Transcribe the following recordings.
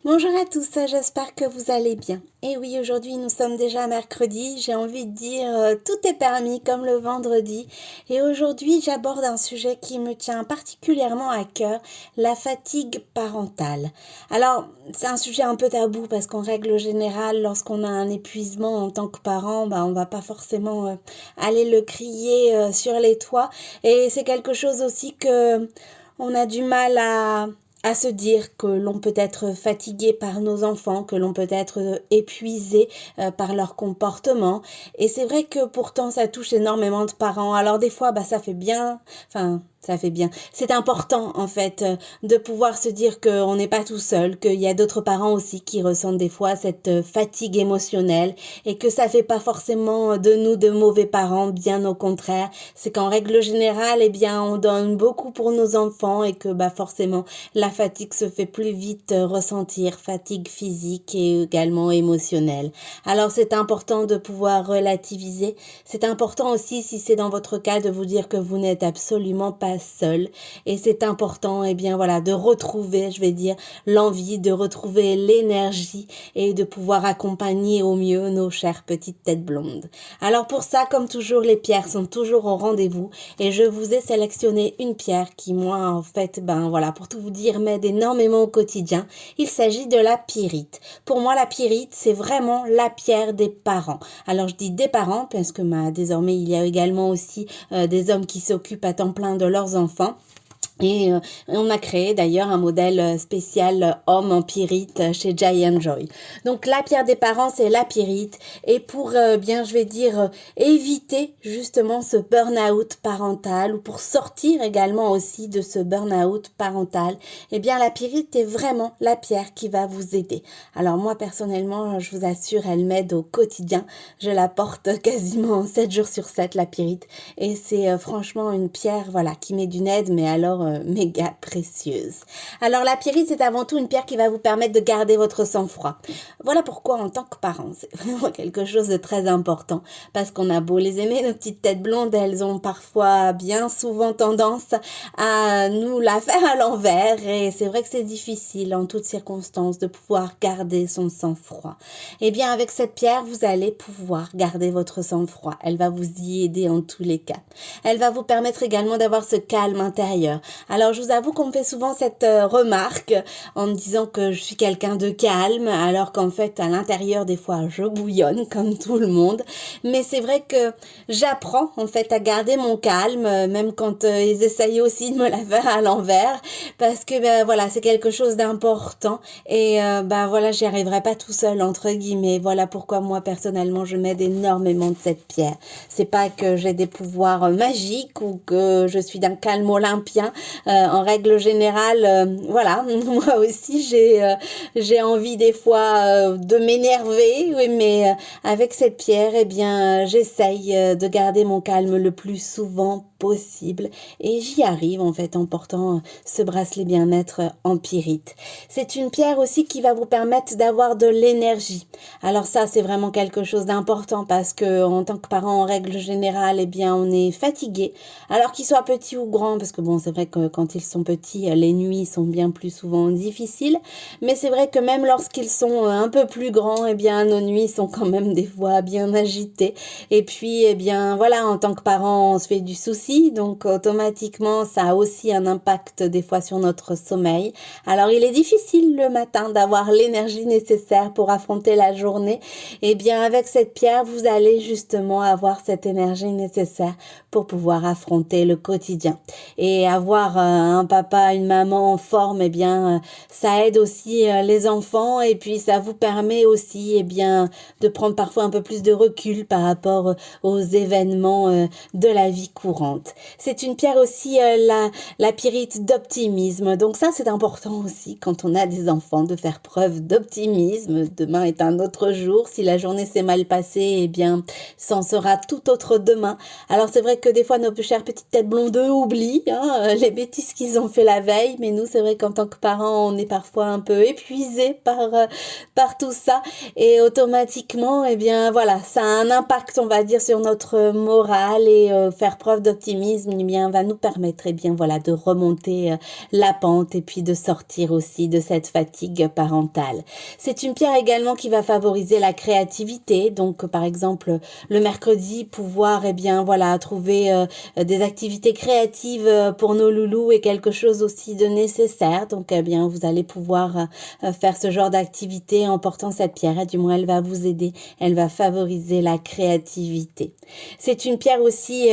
Bonjour à tous, j'espère que vous allez bien. Et oui, aujourd'hui nous sommes déjà mercredi, j'ai envie de dire tout est permis comme le vendredi. Et aujourd'hui j'aborde un sujet qui me tient particulièrement à cœur, la fatigue parentale. Alors c'est un sujet un peu tabou parce qu'en règle générale, lorsqu'on a un épuisement en tant que parent, on va pas forcément aller le crier sur les toits. Et c'est quelque chose aussi que on a du mal à se dire que l'on peut être fatigué par nos enfants, que l'on peut être épuisé par leur comportement. Et c'est vrai que pourtant ça touche énormément de parents. Alors des fois, ça fait bien, ça fait bien. C'est important en fait de pouvoir se dire qu'on n'est pas tout seul, qu'il y a d'autres parents aussi qui ressentent des fois cette fatigue émotionnelle et que ça fait pas forcément de nous de mauvais parents, bien au contraire. C'est qu'en règle générale, on donne beaucoup pour nos enfants et que forcément la fatigue se fait plus vite ressentir, fatigue physique et également émotionnelle. Alors c'est important de pouvoir relativiser. C'est important aussi, si c'est dans votre cas, de vous dire que vous n'êtes absolument pas seul. Et c'est important, de retrouver, l'envie, de retrouver l'énergie et de pouvoir accompagner au mieux nos chères petites têtes blondes. Alors pour ça, comme toujours, les pierres sont toujours au rendez-vous et je vous ai sélectionné une pierre qui, moi, en fait, pour tout vous dire, m'aide énormément au quotidien. Il s'agit de la pyrite. Pour moi, la pyrite, c'est vraiment la pierre des parents. Alors je dis des parents parce que désormais, il y a également aussi des hommes qui s'occupent à temps plein de leurs enfants. Et on a créé d'ailleurs un modèle spécial homme en pyrite chez Giant Joy. Donc la pierre des parents, c'est la pyrite. Et pour éviter justement ce burn-out parental ou pour sortir également aussi de ce burn-out parental, la pyrite est vraiment la pierre qui va vous aider. Alors moi personnellement, je vous assure, elle m'aide au quotidien. Je la porte quasiment 7 jours sur 7, la pyrite. Et c'est franchement une pierre qui m'est d'une aide, mais alors méga précieuse. Alors la pyrite, c'est avant tout une pierre qui va vous permettre de garder votre sang-froid. Voilà pourquoi en tant que parent, c'est vraiment quelque chose de très important, parce qu'on a beau les aimer, nos petites têtes blondes, elles ont parfois bien souvent tendance à nous la faire à l'envers, et c'est vrai que c'est difficile en toutes circonstances de pouvoir garder son sang-froid. Eh bien avec cette pierre, vous allez pouvoir garder votre sang-froid. Elle va vous y aider en tous les cas. Elle va vous permettre également d'avoir ce calme intérieur. Alors je vous avoue qu'on me fait souvent cette remarque en me disant que je suis quelqu'un de calme, alors qu'en fait à l'intérieur des fois je bouillonne comme tout le monde. Mais c'est vrai que j'apprends en fait à garder mon calme, même quand ils essayent aussi de me la faire à l'envers, parce que c'est quelque chose d'important et j'y arriverai pas tout seul entre guillemets. Voilà pourquoi moi personnellement je m'aide énormément de cette pierre. C'est pas que j'ai des pouvoirs magiques ou que je suis d'un calme olympien. En règle générale, moi aussi j'ai envie des fois de m'énerver, oui, mais avec cette pierre, j'essaye de garder mon calme le plus souvent possible et j'y arrive en fait en portant ce bracelet bien-être en pyrite. C'est une pierre aussi qui va vous permettre d'avoir de l'énergie. Alors ça, c'est vraiment quelque chose d'important parce que en tant que parent, en règle générale, on est fatigué. Alors qu'ils soient petits ou grands, parce que c'est vrai que quand ils sont petits, les nuits sont bien plus souvent difficiles. Mais c'est vrai que même lorsqu'ils sont un peu plus grands, nos nuits sont quand même des fois bien agitées. Et puis, en tant que parent, on se fait du souci. Donc, automatiquement, ça a aussi un impact des fois sur notre sommeil. Alors, il est difficile le matin d'avoir l'énergie nécessaire pour affronter la journée. Avec cette pierre, vous allez justement avoir cette énergie nécessaire pour pouvoir affronter le quotidien. Et avoir un papa, une maman en forme, ça aide aussi les enfants et puis ça vous permet aussi de prendre parfois un peu plus de recul par rapport aux événements de la vie courante. C'est une pierre aussi, la pyrite d'optimisme. Donc ça, c'est important aussi quand on a des enfants de faire preuve d'optimisme. Demain est un autre jour. Si la journée s'est mal passée, ça en sera tout autre demain. Alors c'est vrai que des fois, nos chères petites têtes blondes oublient les bêtises qu'ils ont fait la veille. Mais nous, c'est vrai qu'en tant que parents, on est parfois un peu épuisés par tout ça. Et automatiquement, ça a un impact, on va dire, sur notre morale et faire preuve d'optimisme. optimisme, eh bien, va nous permettre, eh bien, voilà, de remonter la pente et puis de sortir aussi de cette fatigue parentale. C'est une pierre également qui va favoriser la créativité. Donc, par exemple, le mercredi, pouvoir, eh bien, voilà, trouver des activités créatives pour nos loulous est quelque chose aussi de nécessaire. Donc, eh bien, vous allez pouvoir faire ce genre d'activité en portant cette pierre. Et du moins, elle va vous aider. Elle va favoriser la créativité. C'est une pierre aussi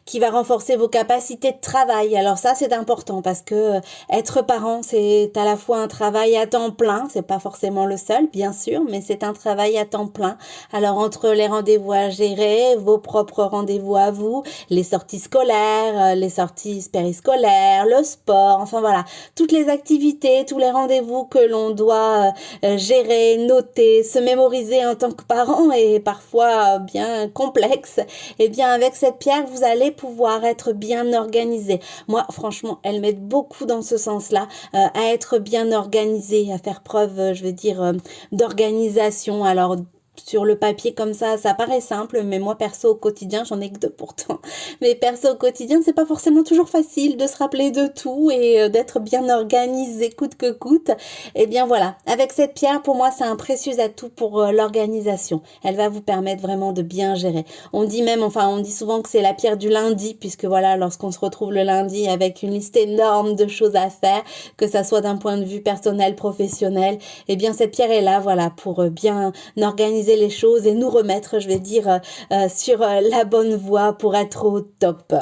qui va renforcer vos capacités de travail. Alors ça, c'est important parce que être parent, c'est à la fois un travail à temps plein. C'est pas forcément le seul, bien sûr, mais c'est un travail à temps plein. Alors, entre les rendez-vous à gérer, vos propres rendez-vous à vous, les sorties scolaires, les sorties périscolaires, le sport, enfin voilà, toutes les activités, tous les rendez-vous que l'on doit gérer, noter, se mémoriser en tant que parent et parfois bien complexe, eh bien avec cette pierre, vous allez pouvoir être bien organisé. Moi, franchement, elle m'aide beaucoup dans ce sens-là, à être bien organisé, à faire preuve, je veux dire, d'organisation. Alors, sur le papier comme ça paraît simple, mais moi perso au quotidien, j'en ai que deux pourtant. Mais perso au quotidien, c'est pas forcément toujours facile de se rappeler de tout et d'être bien organisé coûte que coûte. Et bien voilà, avec cette pierre, pour moi, c'est un précieux atout pour l'organisation. Elle va vous permettre vraiment de bien gérer. On dit même, enfin, on dit souvent que c'est la pierre du lundi, puisque voilà, lorsqu'on se retrouve le lundi avec une liste énorme de choses à faire, que ça soit d'un point de vue personnel, professionnel, et bien cette pierre est là, voilà, pour bien organiser les choses et nous remettre, je vais dire, sur la bonne voie pour être au top.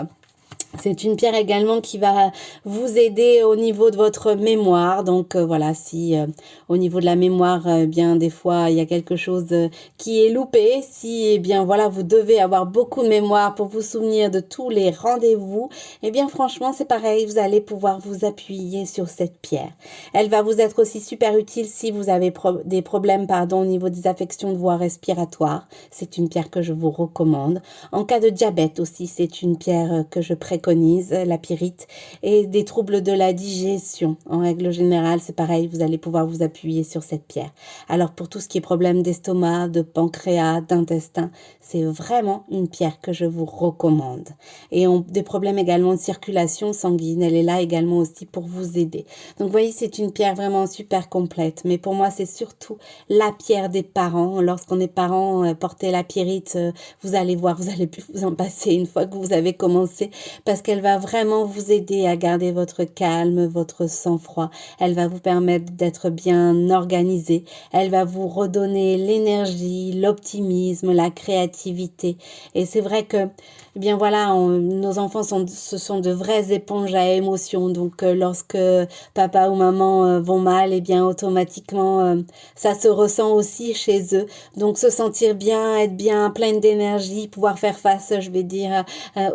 C'est une pierre également qui va vous aider au niveau de votre mémoire. Donc voilà, si au niveau de la mémoire, bien des fois il y a quelque chose qui est loupé, si eh bien voilà vous devez avoir beaucoup de mémoire pour vous souvenir de tous les rendez-vous, eh bien franchement c'est pareil, vous allez pouvoir vous appuyer sur cette pierre. Elle va vous être aussi super utile si vous avez des problèmes au niveau des affections de voie respiratoire. C'est une pierre que je vous recommande. En cas de diabète aussi, c'est une pierre que je préconise, la pyrite, et des troubles de la digestion. En règle générale, c'est pareil, vous allez pouvoir vous appuyer sur cette pierre. Alors pour tout ce qui est problème d'estomac, de pancréas, d'intestin, c'est vraiment une pierre que je vous recommande. Et des problèmes également de circulation sanguine, elle est là également aussi pour vous aider. Donc vous voyez, c'est une pierre vraiment super complète. Mais pour moi, c'est surtout la pierre des parents. Lorsqu'on est parent, porter la pyrite, vous allez voir, vous allez plus vous en passer une fois que vous avez commencé, parce qu'elle va vraiment vous aider à garder votre calme, votre sang-froid. Elle va vous permettre d'être bien organisé. Elle va vous redonner l'énergie, l'optimisme, la créativité. Et c'est vrai que, eh bien voilà, nos enfants ce sont de vraies éponges à émotions. Donc lorsque papa ou maman vont mal, eh bien automatiquement ça se ressent aussi chez eux. Donc se sentir bien, être bien pleine d'énergie, pouvoir faire face, je vais dire,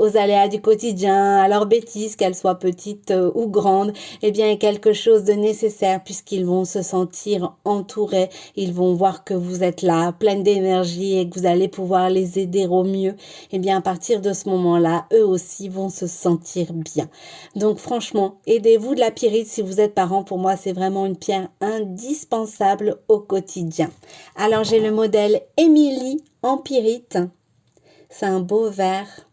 aux aléas du quotidien, à leurs bêtises, qu'elles soient petites ou grandes, eh bien est quelque chose de nécessaire puisqu'ils vont se sentir entourés, ils vont voir que vous êtes là, pleine d'énergie et que vous allez pouvoir les aider au mieux. Eh bien à partir de ce moment-là, eux aussi vont se sentir bien. Donc franchement, aidez-vous de la pyrite si vous êtes parent. Pour moi, c'est vraiment une pierre indispensable au quotidien. Alors j'ai le modèle Émilie en pyrite. C'est un beau vert.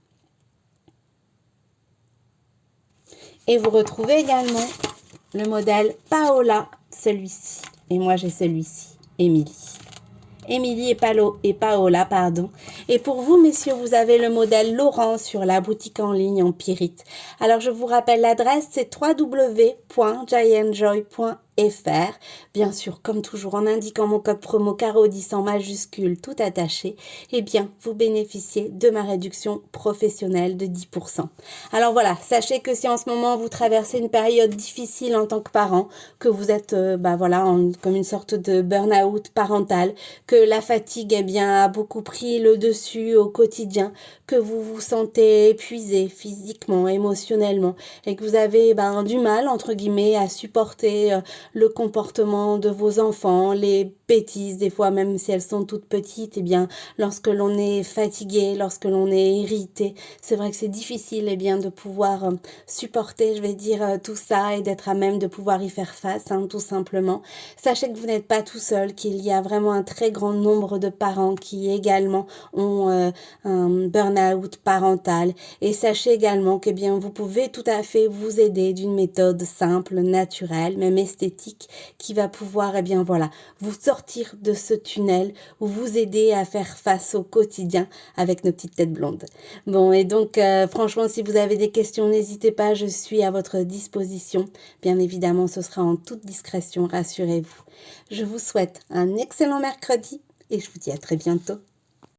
Et vous retrouvez également le modèle Paola, celui-ci. Et moi, j'ai celui-ci, Émilie. Émilie et Paola, pardon. Et pour vous, messieurs, vous avez le modèle Laurent sur la boutique en ligne en pyrite. Alors, je vous rappelle l'adresse, c'est www.giantjoy.fr. Bien sûr, comme toujours, en indiquant mon code promo CARO10 en majuscule, tout attaché, eh bien, vous bénéficiez de ma réduction professionnelle de 10%. Alors voilà, sachez que si en ce moment vous traversez une période difficile en tant que parent, que vous êtes comme une sorte de burn-out parental, que la fatigue eh bien, a beaucoup pris le dessus au quotidien, que vous vous sentez épuisé physiquement, émotionnellement, et que vous avez du mal, entre guillemets, à supporter le comportement de vos enfants, les bêtises, des fois même si elles sont toutes petites, eh bien, lorsque l'on est fatigué, lorsque l'on est irrité, c'est vrai que c'est difficile, eh bien, de pouvoir supporter, je vais dire, tout ça et d'être à même de pouvoir y faire face, hein, tout simplement. Sachez que vous n'êtes pas tout seul, qu'il y a vraiment un très grand nombre de parents qui également ont un burn-out parental. Et sachez également que bien, vous pouvez tout à fait vous aider d'une méthode simple, naturelle, même esthétique, qui va pouvoir, eh bien voilà, vous sortir de ce tunnel ou vous aider à faire face au quotidien avec nos petites têtes blondes. Bon, et donc, franchement, si vous avez des questions, n'hésitez pas, je suis à votre disposition. Bien évidemment, ce sera en toute discrétion, rassurez-vous. Je vous souhaite un excellent mercredi et je vous dis à très bientôt.